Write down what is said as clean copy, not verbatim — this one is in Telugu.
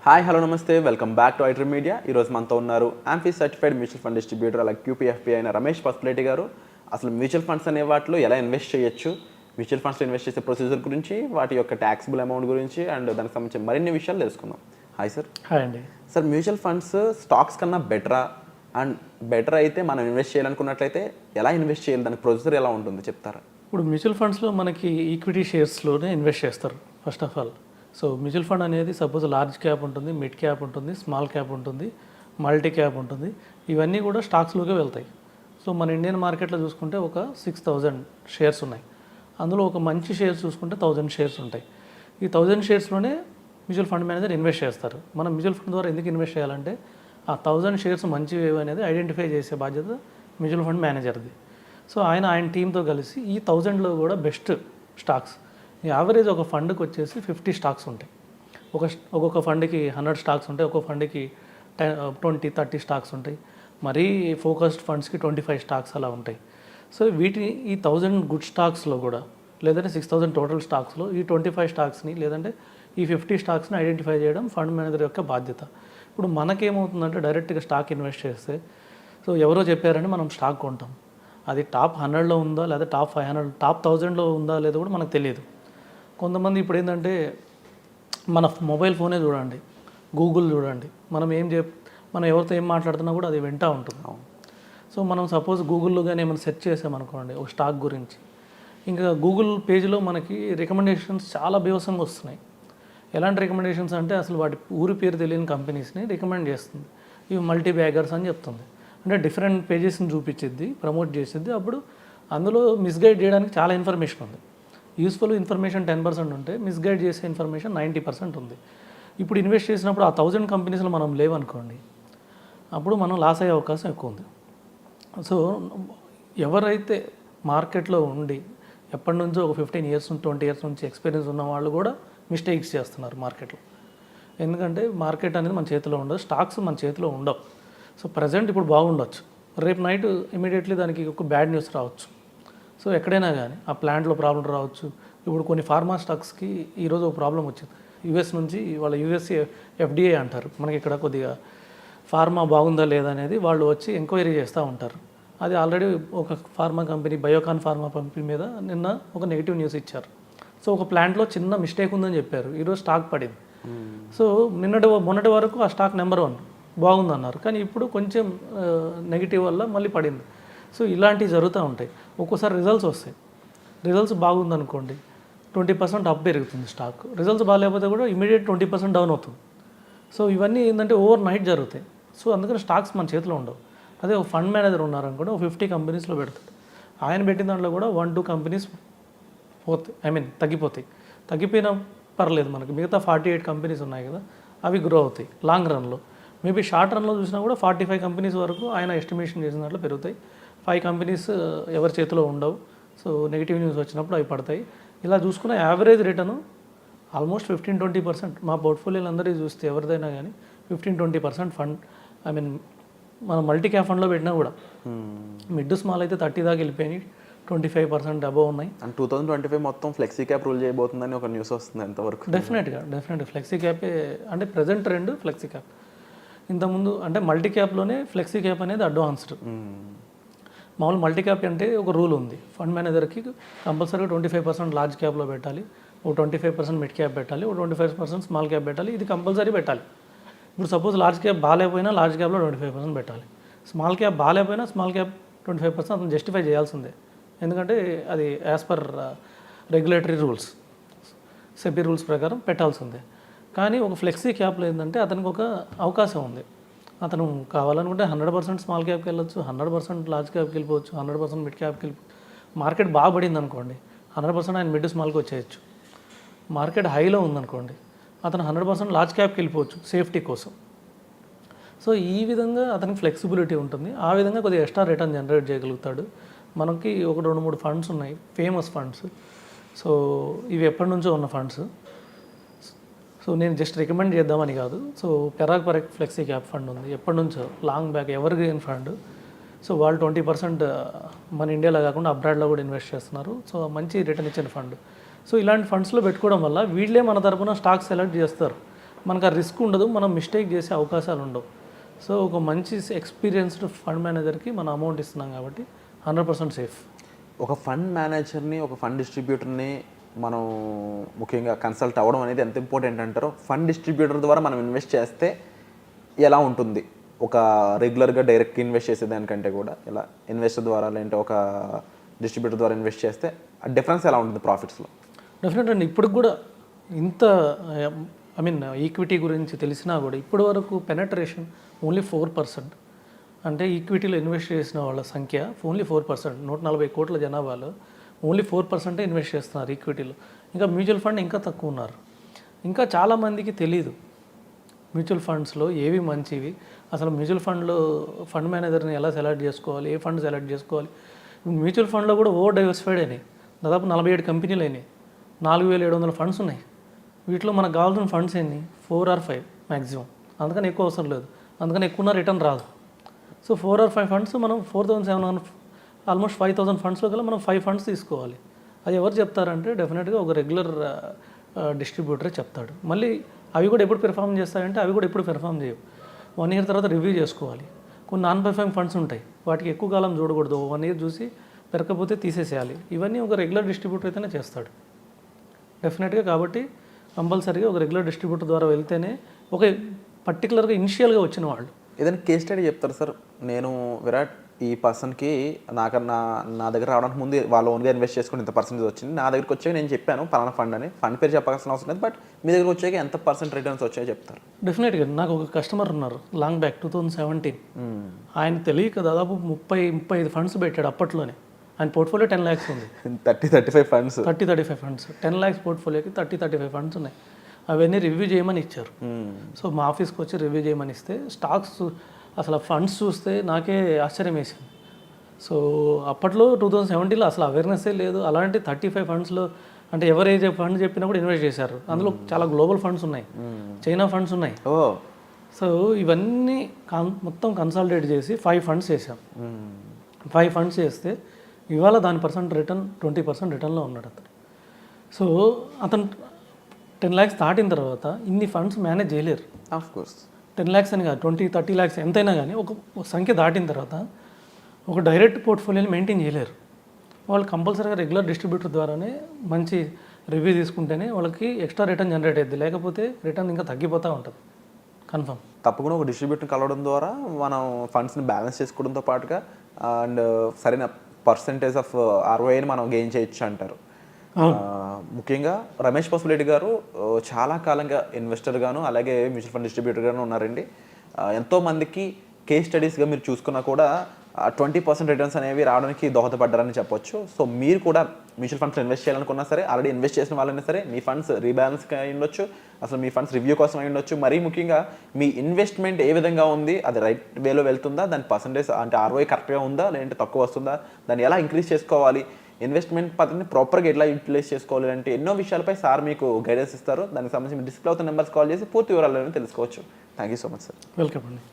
హాయ్ హలో నమస్తే వెల్కమ్ బ్యాక్ టు ఐట్రీ మీడియా. ఈరోజు మనతో ఉన్నారు amphi certified mutual fund distributor అలాగే QPFP అయిన రమేష్ పసుపులేటి గారు. అసలు మ్యూచువల్ ఫండ్స్ అనే వాటిలో ఎలా ఇన్వెస్ట్ చేయొచ్చు, మ్యూచువల్ ఫండ్స్లో ఇన్వెస్ట్ చేసే ప్రొసీజర్ గురించి, వాటి యొక్క ట్యాక్సిబుల్ అమౌంట్ గురించి అండ్ దానికి సంబంధించిన మరిన్ని విషయాలు తెలుసుకుందాం. Hi sir. హాయ్ అండి. సార్, మ్యూచువల్ ఫండ్స్ స్టాక్స్ కన్నా బెటరా? అండ్ బెటర్ అయితే మనం ఇన్వెస్ట్ చేయాలనుకున్నట్లయితే ఎలా ఇన్వెస్ట్ చేయాలి, దానికి ప్రొసీజర్ ఎలా ఉంటుంది చెప్తారా? ఇప్పుడు మ్యూచువల్ ఫండ్స్లో మనకి ఈక్విటీ షేర్స్లోనే ఇన్వెస్ట్ చేస్తారు first of all. So mutual fund అనేది సపోజ్ లార్జ్ క్యాప్ ఉంటుంది, మిడ్ క్యాప్ ఉంటుంది, స్మాల్ క్యాప్ ఉంటుంది, మల్టీ క్యాప్ ఉంటుంది. ఇవన్నీ కూడా స్టాక్స్లోకే వెళ్తాయి. సో మన ఇండియన్ మార్కెట్లో చూసుకుంటే ఒక 6,000 షేర్స్ ఉన్నాయి. అందులో ఒక మంచి షేర్స్ చూసుకుంటే 1,000 షేర్స్ ఉంటాయి. ఈ 1,000 షేర్స్లోనే మ్యూచువల్ ఫండ్ మేనేజర్ ఇన్వెస్ట్ చేస్తారు. మనం మ్యూచువల్ ఫండ్ ద్వారా ఎందుకు ఇన్వెస్ట్ చేయాలంటే ఆ 1,000 షేర్స్ మంచివి అనేది ఐడెంటిఫై చేసే బాధ్యత మ్యూచువల్ ఫండ్ మేనేజర్ది. సో ఆయన టీంతో కలిసి ఈ 1,000లో కూడా బెస్ట్ స్టాక్స్, యావరేజ్ ఒక ఫండ్కి వచ్చేసి 50 స్టాక్స్ ఉంటాయి. ఒక్కొక్క ఫండ్కి 100 స్టాక్స్ ఉంటాయి, ఒక్కొక్క ఫండ్కి 20-30 స్టాక్స్ ఉంటాయి. మరీ ఫోకస్డ్ ఫండ్స్కి 25 స్టాక్స్ అలా ఉంటాయి. సో వీటిని ఈ 1,000 గుడ్ స్టాక్స్లో కూడా, లేదంటే 6,000 టోటల్ స్టాక్స్లో ఈ 25 స్టాక్స్ని లేదంటే ఈ 50 స్టాక్స్ని ఐడెంటిఫై చేయడం ఫండ్ మేనేజర్ యొక్క బాధ్యత. ఇప్పుడు మనకేమవుతుందంటే డైరెక్ట్గా స్టాక్ ఇన్వెస్ట్ చేస్తే, సో ఎవరో చెప్పారని మనం స్టాక్ కొంటాం. అది టాప్ 100లో ఉందా లేదా టాప్ 500, టాప్ 1000లో ఉందా లేదో కూడా మనకు తెలియదు. కొంతమంది ఇప్పుడు ఏంటంటే మన మొబైల్ ఫోనే చూడండి, గూగుల్ చూడండి, మనం ఎవరితో ఏం మాట్లాడుతున్నా కూడా అది వింటూ ఉంటుంది. సో మనం సపోజ్ గూగుల్లో కానీ ఏమైనా సెర్చ్ చేసామనుకోండి ఒక స్టాక్ గురించి, ఇంకా గూగుల్ పేజ్లో మనకి రికమెండేషన్స్ చాలా బీభత్సంగా వస్తున్నాయి. ఎలాంటి రికమెండేషన్స్ అంటే అసలు వాటి ఊరి పేరు తెలియని కంపెనీస్ని రికమెండ్ చేస్తుంది. ఇవి మల్టీ బ్యాగర్స్ అని చెప్తుంది. అంటే డిఫరెంట్ పేజెస్ని చూపించిద్ది, ప్రమోట్ చేసిద్ది. అప్పుడు అందులో మిస్గైడ్ చేయడానికి చాలా ఇన్ఫర్మేషన్ ఉంది. యూస్ఫుల్ ఇన్ఫర్మేషన్ 10% ఉంటే మిస్గైడ్ చేసే ఇన్ఫర్మేషన్ 90% ఉంది. ఇప్పుడు ఇన్వెస్ట్ చేసినప్పుడు ఆ 1,000 కంపెనీస్లో మనం లేవనుకోండి, అప్పుడు మనం లాస్ అయ్యే అవకాశం ఎక్కువ ఉంది. సో ఎవరైతే మార్కెట్లో ఉండి ఎప్పటి నుంచో ఒక 15 ఇయర్స్ 20 ఇయర్స్ నుంచి ఎక్స్పీరియన్స్ ఉన్న వాళ్ళు కూడా మిస్టేక్స్ చేస్తున్నారు మార్కెట్లో. ఎందుకంటే మార్కెట్ అనేది మన చేతిలో ఉండదు, స్టాక్స్ మన చేతిలో ఉండవు. సో ప్రజెంట్ ఇప్పుడు బాగుండొచ్చు, రేపు నైట్ ఇమీడియట్లీ దానికి ఒక బ్యాడ్ న్యూస్ రావచ్చు. సో ఎక్కడైనా కానీ ఆ ప్లాంట్లో ప్రాబ్లం రావచ్చు. ఇప్పుడు కొన్ని ఫార్మా స్టాక్స్కి ఈరోజు ఒక ప్రాబ్లం వచ్చింది. యుఎస్ నుంచి వాళ్ళ యుఎస్ఏ FDA అంటారు, మనకి ఇక్కడ కొద్దిగా ఫార్మా బాగుందా లేదా అనేది వాళ్ళు వచ్చి ఎంక్వైరీ చేస్తూ ఉంటారు. అది ఆల్రెడీ ఒక pharma company, Biocon pharma company మీద నిన్న ఒక నెగిటివ్ న్యూస్ ఇచ్చారు. సో ఒక ప్లాంట్లో చిన్న మిస్టేక్ ఉందని చెప్పారు, ఈరోజు స్టాక్ పడింది. సో మొన్నటి వరకు ఆ స్టాక్ నెంబర్ 1 బాగుందన్నారు, కానీ ఇప్పుడు కొంచెం నెగిటివ్ వల్ల మళ్ళీ పడింది. సో ఇలాంటివి జరుగుతూ ఉంటాయి. ఒక్కోసారి రిజల్ట్స్ వస్తాయి, రిజల్ట్స్ బాగుందనుకోండి 20% అప్ పెరుగుతుంది స్టాక్. రిజల్ట్స్ బాగాలేకపోతే కూడా ఇమీడియట్ 20% డౌన్ అవుతుంది. సో ఇవన్నీ ఏంటంటే ఓవర్ నైట్ జరుగుతాయి. సో అందుకని స్టాక్స్ మన చేతిలో ఉండవు. అదే ఒక ఫండ్ మేనేజర్ ఉన్నారనుకోండి, ఒక 50 కంపెనీస్లో పెడతాడు. ఆయన పెట్టిన దాంట్లో కూడా 1-2 కంపెనీస్ తగ్గిపోతాయి. తగ్గిపోయినా పర్లేదు, మనకి మిగతా 48 కంపెనీస్ ఉన్నాయి కదా, అవి గ్రో అవుతాయి లాంగ్ రన్లో. మేబీ షార్ట్ రన్లో చూసినా కూడా 45 కంపెనీస్ వరకు ఆయన ఎస్టిమేషన్ చేసిన దాంట్లో పెరుగుతాయి. 5 కంపెనీస్ ఎవరి చేతిలో ఉండవు. సో నెగిటివ్ న్యూస్ వచ్చినప్పుడు అవి పడతాయి. ఇలా చూసుకున్న యావరేజ్ రిటర్న్ ఆల్మోస్ట్ 15-20%. మా పోర్ట్ఫోలియోలు అందరికీ చూస్తే ఎవరిదైనా కానీ 15-20% ఫండ్, మనం మల్టీ క్యాప్ ఫండ్లో పెట్టినా కూడా మిడ్ స్మాల్ అయితే 30 దాకా వెళ్ళిపోయినాయి, 25% అబోవ్ ఉన్నాయి. అండ్ 2025 మొత్తం ఫ్లెక్సీ క్యాప్ రూల్ చేయబోతుందని ఒక న్యూస్ వస్తుంది. ఎంతవరకు? డెఫినెట్గా ఫ్లెక్సీ క్యాపే అంటే ప్రజెంట్ ట్రెండ్ ఫ్లెక్సీ క్యాప్. ఇంతకుముందు అంటే మల్టీ క్యాప్లోనే ఫ్లెక్సీ క్యాప్ అనేది అడ్వాన్స్డ్. మామూలు మల్టీ క్యాప్ అంటే ఒక రూల్ ఉంది, ఫండ్ మేనేజర్కి కంపల్సరీగా 25% లార్జ్ క్యాప్లో పెట్టాలి, ఒక 25% మిడ్ క్యాప్ పెట్టాలి, ఒక 25% స్మాల్ క్యాప్ పెట్టాలి. ఇది కంపల్సరీ పెట్టాలి. ఇప్పుడు సపోజ్ లార్జ్ క్యాప్ బాగాలేకపోయినా లార్జ్ క్యాప్లో 25% పెట్టాలి. స్మాల్ క్యాప్ బాగాలేకపోయినా స్మాల్ క్యాప్ 25% అతను జస్టిఫై చేయాల్సిందే. ఎందుకంటే అది as per regulatory rules, SEBI rules ప్రకారం పెట్టాల్సిందే. కానీ ఒక ఫ్లెక్సీ క్యాప్లో ఏంటంటే అతనికి ఒక అవకాశం ఉంది. అతను కావాలనుకుంటే 100% స్మాల్ క్యాప్కి వెళ్ళొచ్చు, 100% లార్జ్ క్యాప్కి వెళ్ళిపోవచ్చు, 100% మిడ్ క్యాప్కి వెళ్ళిపోవచ్చు. మార్కెట్ బాగా పడింది అనుకోండి, 100% ఆయన మిడ్ స్మాల్కి వచ్చేయచ్చు. మార్కెట్ హైలో ఉందనుకోండి, అతను 100% లార్జ్ క్యాప్కి వెళ్ళిపోవచ్చు సేఫ్టీ కోసం. సో ఈ విధంగా అతనికి ఫ్లెక్సిబిలిటీ ఉంటుంది. ఆ విధంగా కొద్దిగా ఎక్స్ట్రా రిటర్న్ జనరేట్ చేయగలుగుతాడు. మనకి ఒక 2-3 ఫండ్స్ ఉన్నాయి, ఫేమస్ ఫండ్స్. సో ఇవి ఎప్పటి నుంచో ఉన్న ఫండ్స్. సో నేను జస్ట్ రికమెండ్ చేద్దామని కాదు. So Parag flexi cap fund ఉంది, ఎప్పటి నుంచో long back ever green fund. So వాళ్ళు 20% మన ఇండియాలో కాకుండా అబ్రాడ్లో కూడా ఇన్వెస్ట్ చేస్తున్నారు. సో మంచి రిటర్న్ ఇచ్చిన ఫండ్. సో ఇలాంటి ఫండ్స్లో పెట్టుకోవడం వల్ల వీళ్ళే మన తరపున స్టాక్ సెలెక్ట్ చేస్తారు. మనకు ఆ రిస్క్ ఉండదు, మనం మిస్టేక్ చేసే అవకాశాలు ఉండవు. సో ఒక మంచి ఎక్స్పీరియన్స్డ్ ఫండ్ మేనేజర్కి మనం అమౌంట్ ఇస్తున్నాం కాబట్టి 100% సేఫ్. ఒక ఫండ్ మేనేజర్ని, ఒక ఫండ్ డిస్ట్రిబ్యూటర్ని మనం ముఖ్యంగా కన్సల్ట్ అవ్వడం అనేది ఎంత ఇంపార్టెంట్ అంటారో, ఫండ్ డిస్ట్రిబ్యూటర్ ద్వారా మనం ఇన్వెస్ట్ చేస్తే ఎలా ఉంటుంది? ఒక రెగ్యులర్గా డైరెక్ట్ ఇన్వెస్ట్ చేసేదానికంటే కూడా ఇలా ఇన్వెస్టర్ ద్వారా లేదంటే ఒక డిస్ట్రిబ్యూటర్ ద్వారా ఇన్వెస్ట్ చేస్తే ఆ డిఫరెన్స్ ఎలా ఉంటుంది ప్రాఫిట్స్లో? డెఫినెట్ అండి. ఇప్పుడు కూడా ఇంత ఐ మీన్ ఈక్విటీ గురించి తెలిసినా కూడా ఇప్పటి వరకు పెనట్రేషన్ ఓన్లీ 4%. అంటే ఈక్విటీలో ఇన్వెస్ట్ చేసిన వాళ్ళ సంఖ్య ఓన్లీ 4%. 140 కోట్ల జనాభాలో ఓన్లీ 4% ఇన్వెస్ట్ చేస్తున్నారు ఈక్విటీలో. ఇంకా మ్యూచువల్ ఫండ్ ఇంకా తక్కువ ఉన్నారు. ఇంకా చాలామందికి తెలియదు మ్యూచువల్ ఫండ్స్లో ఏవి మంచివి, అసలు మ్యూచువల్ ఫండ్లో ఫండ్ మేనేజర్ని ఎలా సెలెక్ట్ చేసుకోవాలి, ఏ ఫండ్ సెలెక్ట్ చేసుకోవాలి. మ్యూచువల్ ఫండ్లో కూడా ఓవర్ డైవర్సిఫైడ్ అయినాయి. దాదాపు 47 కంపెనీలు అయినాయి, 4700 ఫండ్స్ ఉన్నాయి. వీటిలో మనకు కావాల్సిన ఫండ్స్ ఎన్ని? 4 or 5 మ్యాక్సిమం. అందుకని ఎక్కువ అవసరం లేదు, అందుకని ఎక్కువ రిటర్న్ రాదు. సో 4 or 5 ఫండ్స్ మనం 4700 ఆల్మోస్ట్ 5000 ఫండ్స్లో కల్లా మనం 5 ఫండ్స్ తీసుకోవాలి. అది ఎవరు చెప్తారంటే డెఫినెట్గా ఒక రెగ్యులర్ డిస్ట్రిబ్యూటరే చెప్తాడు. మళ్ళీ అవి కూడా ఎప్పుడు పెర్ఫామ్ చేస్తాయంటే అవి కూడా ఎప్పుడు పెర్ఫామ్ చేయవు. 1 year తర్వాత రివ్యూ చేసుకోవాలి. కొన్ని నాన్ పెర్ఫార్మింగ్ ఫండ్స్ ఉంటాయి, వాటికి ఎక్కువ కాలం చూడకూడదు, 1 year చూసి పెరగకపోతే తీసేసేయాలి. ఇవన్నీ ఒక రెగ్యులర్ డిస్ట్రిబ్యూటర్ అయితేనే చేస్తాడు డెఫినెట్గా. కాబట్టి కంపల్సరీగా ఒక రెగ్యులర్ డిస్ట్రిబ్యూటర్ ద్వారా వెళ్తేనే ఒక పర్టికులర్గా ఇనిషియల్గా వచ్చిన వాళ్ళు. ఏదైనా కేస్ స్టడీ చెప్తారు సార్? నేను విరాట్ ఈ పర్సన్కి నాకన్నా నా దగ్గర రావడానికి ముందు వాళ్ళు ఓన్గా ఇన్వెస్ట్ చేసుకుని ఇంత పర్సెంటేజ్ వచ్చింది, నా దగ్గరికి వచ్చాక నేను చెప్పాను పలానా ఫండ్ అని, ఫండ్ పేరు చెప్పాల్సిన అవసరం లేదు, బట్ మీ దగ్గరికి వచ్చాక ఎంత % రిటర్న్స్ వచ్చాయో చెప్తారు. డెఫినెట్గా నాకు ఒక కస్టమర్ ఉన్నారు లాంగ్ బ్యాక్ 2017. ఆయన తెలియక దాదాపు 30-35 ఫండ్స్ పెట్టాడు అప్పట్లోనే. ఆయన పోర్ట్ఫోలియో 10 lakhs ఉంది. 30-35 ఫండ్స్ 30-35 ఫండ్స్ 10 lakhs పోర్ట్ఫోలియోకి 30-35 ఫండ్స్ ఉన్నాయి. అవన్నీ రివ్యూ చేయమని ఇచ్చారు. సో మా ఆఫీస్కి వచ్చి రివ్యూ చేయమని ఇస్తే స్టాక్స్ అసలు ఫండ్స్ చూస్తే నాకే ఆశ్చర్యం వేసింది. సో అప్పట్లో 2017లో అసలు అవేర్నెస్సే లేదు. అలాంటి 35 ఫండ్స్లో అంటే ఎవరు ఏ ఫండ్ చెప్పినా కూడా ఇన్వెస్ట్ చేశారు. అందులో చాలా గ్లోబల్ ఫండ్స్ ఉన్నాయి, చైనా ఫండ్స్ ఉన్నాయి. సో ఇవన్నీ మొత్తం కన్సాలిడేట్ చేసి 5 ఫండ్స్ చేశాం. 5 ఫండ్స్ చేస్తే ఇవాళ దాని రిటర్న్ 20% రిటర్న్లో ఉన్నాడు అతను. సో అతను 10 lakhs దాటిన తర్వాత ఇన్ని ఫండ్స్ మేనేజ్ చేయలేరు. ఆఫ్ కోర్స్ 10 lakhs అని కాదు, 20-30 lakhs ఎంతైనా కానీ ఒక సంఖ్య దాటిన తర్వాత ఒక డైరెక్ట్ పోర్ట్ఫోలియోని మెయింటైన్ చేయలేరు. వాళ్ళు కంపల్సరీగా రెగ్యులర్ డిస్ట్రిబ్యూటర్ ద్వారానే మంచి రివ్యూ తీసుకుంటేనే వాళ్ళకి ఎక్స్ట్రా రిటర్న్ జనరేట్ అయ్యింది. లేకపోతే రిటర్న్ ఇంకా తగ్గిపోతూ ఉంటుంది కన్ఫర్మ్. తప్పకుండా ఒక డిస్ట్రిబ్యూటర్ని కలవడం ద్వారా మనం ఫండ్స్ని బ్యాలెన్స్ చేసుకోవడంతో పాటుగా అండ్ సరైన పర్సెంటేజ్ ఆఫ్ ROIని మనం గెయిన్ చేయొచ్చు అంటారు. ముఖ్యంగా రమేష్ పసుపులేటి గారు చాలా కాలంగా ఇన్వెస్టర్గాను అలాగే మ్యూచువల్ ఫండ్ డిస్ట్రిబ్యూటర్గాను ఉన్నారండి. ఎంతోమందికి కేస్ స్టడీస్గా మీరు చూసుకున్నా కూడా 20% రిటర్న్స్ అనేవి రావడానికి దోహదపడ్డారని చెప్పొచ్చు. సో మీరు కూడా మ్యూచువల్ ఫండ్స్లో ఇన్వెస్ట్ చేయాలనుకున్నా సరే, ఆల్రెడీ ఇన్వెస్ట్ చేసిన వాళ్ళైనా సరే, మీ ఫండ్స్ రీబ్యాలెన్స్ అయి ఉండొచ్చు, అసలు మీ ఫండ్స్ రివ్యూ కోసం అయి ఉండొచ్చు, మరీ ముఖ్యంగా మీ ఇన్వెస్ట్మెంట్ ఏ విధంగా ఉంది, అది రైట్ వేలో వెళ్తుందా, దాని పర్సంటేజ్ అంటే ROI కరెక్ట్గా ఉందా లేదంటే తక్కువ వస్తుందా, దాన్ని ఎలా ఇంక్రీజ్ చేసుకోవాలి, ఇన్వెస్ట్మెంట్ పద్ధతిని ప్రాపర్గా ఎట్లా యూటిలైజ్ చేసుకోవాలి అంటే ఎన్నో విషయాలపై సార్ మీకు గైడెన్స్ ఇస్తారు. దానికి సంబంధించి డిస్ప్లే అవుతున్న నెంబర్స్ కాల్ చేసి పూర్తి వివరాలను తెలుసుకోవచ్చు. Thank you so much sir. Welcome అండి.